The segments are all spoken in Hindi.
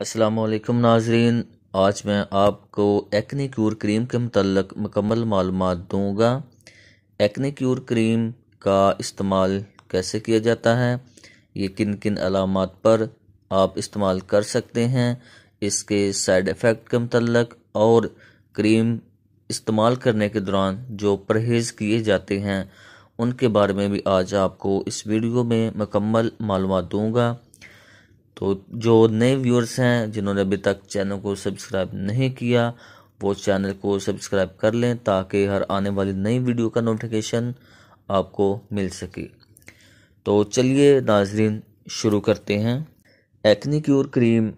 अस्सलाम वालेकुम नाजरीन। आज मैं आपको एक्ने क्यूर क्रीम के मुतल्लिक़ मुकम्मल मालूमात दूंगा। एक्ने क्यूर क्रीम का इस्तेमाल कैसे किया जाता है, ये किन किन अलामात पर आप इस्तेमाल कर सकते हैं, इसके साइड इफ़ेक्ट के मुतल्लिक़ और क्रीम इस्तेमाल करने के दौरान जो परहेज़ किए जाते हैं उनके बारे में भी आज आपको इस वीडियो में मुकम्मल मालूमात दूंगा। तो जो नए व्यूअर्स हैं जिन्होंने अभी तक चैनल को सब्सक्राइब नहीं किया वो चैनल को सब्सक्राइब कर लें ताकि हर आने वाली नई वीडियो का नोटिफिकेशन आपको मिल सके। तो चलिए नाजरीन शुरू करते हैं। Acne cure cream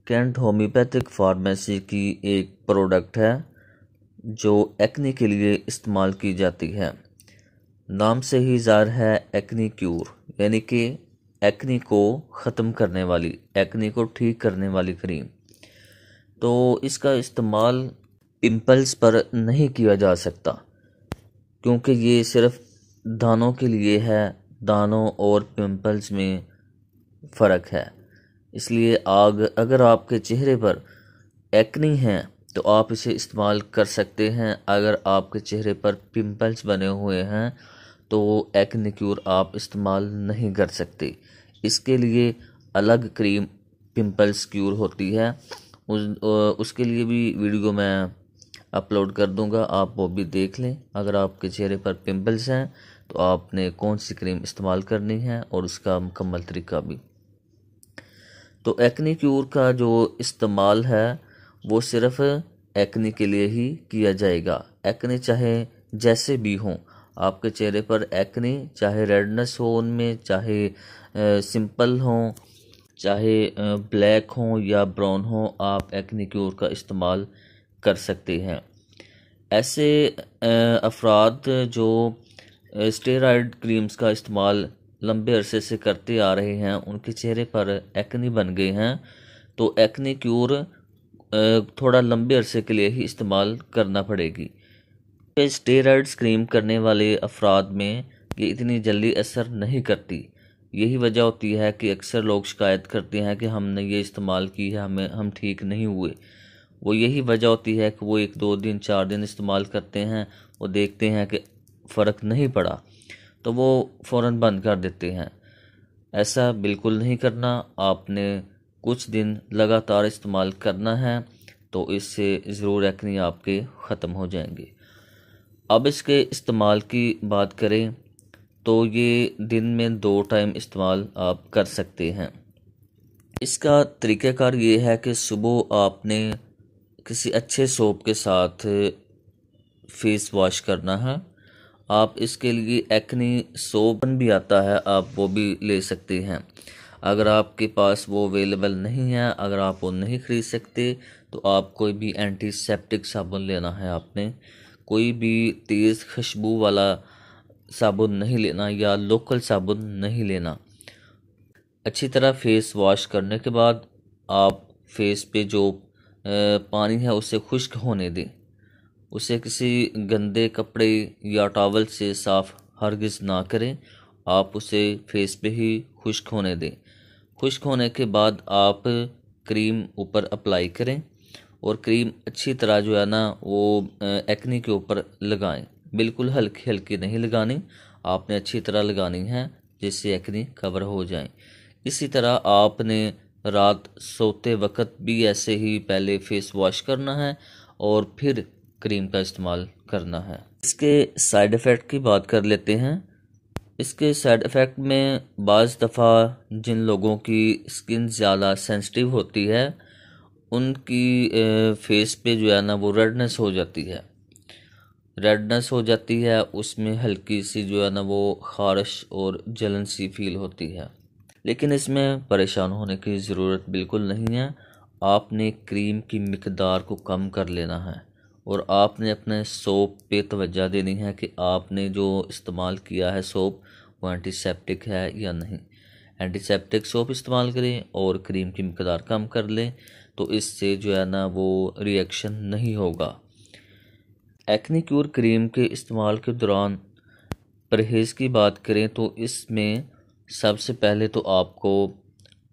Kent homeopathic pharmacy की एक प्रोडक्ट है जो एक्ने के लिए इस्तेमाल की जाती है। नाम से ही ज़ाहिर है एक्ने क्यूर यानी कि एक्ने को ख़त्म करने वाली, एक्ने को ठीक करने वाली क्रीम। तो इसका इस्तेमाल पिंपल्स पर नहीं किया जा सकता क्योंकि ये सिर्फ दानों के लिए है। दानों और पिंपल्स में फ़र्क है, इसलिए अगर आपके चेहरे पर एक्ने है तो आप इसे इस्तेमाल कर सकते हैं। अगर आपके चेहरे पर पिंपल्स बने हुए हैं तो एक्ने क्यूर आप इस्तेमाल नहीं कर सकते। इसके लिए अलग क्रीम पिंपल्स क्यूर होती है, उसके लिए भी वीडियो मैं अपलोड कर दूंगा, आप वो भी देख लें। अगर आपके चेहरे पर पिंपल्स हैं तो आपने कौन सी क्रीम इस्तेमाल करनी है और उसका मुकम्मल तरीका भी। तो एक्ने क्यूर का जो इस्तेमाल है वो सिर्फ एक्ने के लिए ही किया जाएगा। एक्ने चाहे जैसे भी हों, आपके चेहरे पर एक्ने चाहे रेडनेस हो उनमें, चाहे सिंपल हों, चाहे ब्लैक हों या ब्राउन हों, आप एक्ने क्यूर का इस्तेमाल कर सकते हैं। ऐसे अफराद जो स्टेरॉयड क्रीम्स का इस्तेमाल लंबे अरसे से करते आ रहे हैं, उनके चेहरे पर एक्ने बन गए हैं, तो एक्ने क्यूर थोड़ा लंबे अरसे के लिए ही इस्तेमाल करना पड़ेगी। स्टेरॉयड्स क्रीम करने वाले अफराद में ये इतनी जल्दी असर नहीं करती। यही वजह होती है कि अक्सर लोग शिकायत करते हैं कि हमने ये इस्तेमाल की है, हम ठीक नहीं हुए। वो यही वजह होती है कि वो 1-2 दिन 4 दिन इस्तेमाल करते हैं, वो देखते हैं कि फ़र्क नहीं पड़ा तो वो फ़ौरन बंद कर देते हैं। ऐसा बिल्कुल नहीं करना, आपने कुछ दिन लगातार इस्तेमाल करना है तो इससे ज़रूर एक्ने आपके ख़त्म हो जाएंगे। अब इसके इस्तेमाल की बात करें तो ये दिन में 2 टाइम इस्तेमाल आप कर सकते हैं। इसका तरीक़ाकार ये है कि सुबह आपने किसी अच्छे सोप के साथ फेस वॉश करना है। आप इसके लिए एक्ने सोप भी आता है, आप वो भी ले सकते हैं। अगर आपके पास वो अवेलेबल नहीं है, अगर आप वो नहीं ख़रीद सकते तो आप कोई भी एंटीसेप्टिक साबुन लेना है। आपने कोई भी तेज़ खुशबू वाला साबुन नहीं लेना या लोकल साबुन नहीं लेना। अच्छी तरह फेस वॉश करने के बाद आप फेस पे जो पानी है उसे खुश्क होने दें। उसे किसी गंदे कपड़े या टॉवल से साफ़ हरगिज़ ना करें, आप उसे फेस पे ही खुश्क होने दें। खुश्क होने के बाद आप क्रीम ऊपर अप्लाई करें और क्रीम अच्छी तरह जो है ना वो एक्ने के ऊपर लगाएं। बिल्कुल हल्की हल्की नहीं लगानी, आपने अच्छी तरह लगानी है जिससे एक्ने कवर हो जाए। इसी तरह आपने रात सोते वक्त भी ऐसे ही पहले फेस वॉश करना है और फिर क्रीम का इस्तेमाल करना है। इसके साइड इफ़ेक्ट की बात कर लेते हैं। इसके साइड इफ़ेक्ट में बाज़ दफ़ा जिन लोगों की स्किन ज़्यादा सेंसिटिव होती है उनकी फेस पे जो है ना वो रेडनेस हो जाती है। रेडनेस हो जाती है, उसमें हल्की सी जो है ना वो ख़ारिश और जलन सी फील होती है। लेकिन इसमें परेशान होने की ज़रूरत बिल्कुल नहीं है। आपने क्रीम की मिकदार को कम कर लेना है और आपने अपने सोप पे तवज्जो देनी है कि आपने जो इस्तेमाल किया है सोप वो एंटीसेप्टिक है या नहीं। एंटीसेप्टिक सोप इस्तेमाल करें और क्रीम की मिकदार कम कर लें, तो इससे जो है ना वो रिएक्शन नहीं होगा। एक्ने क्यूर क्रीम के इस्तेमाल के दौरान परहेज़ की बात करें तो इसमें सबसे पहले तो आपको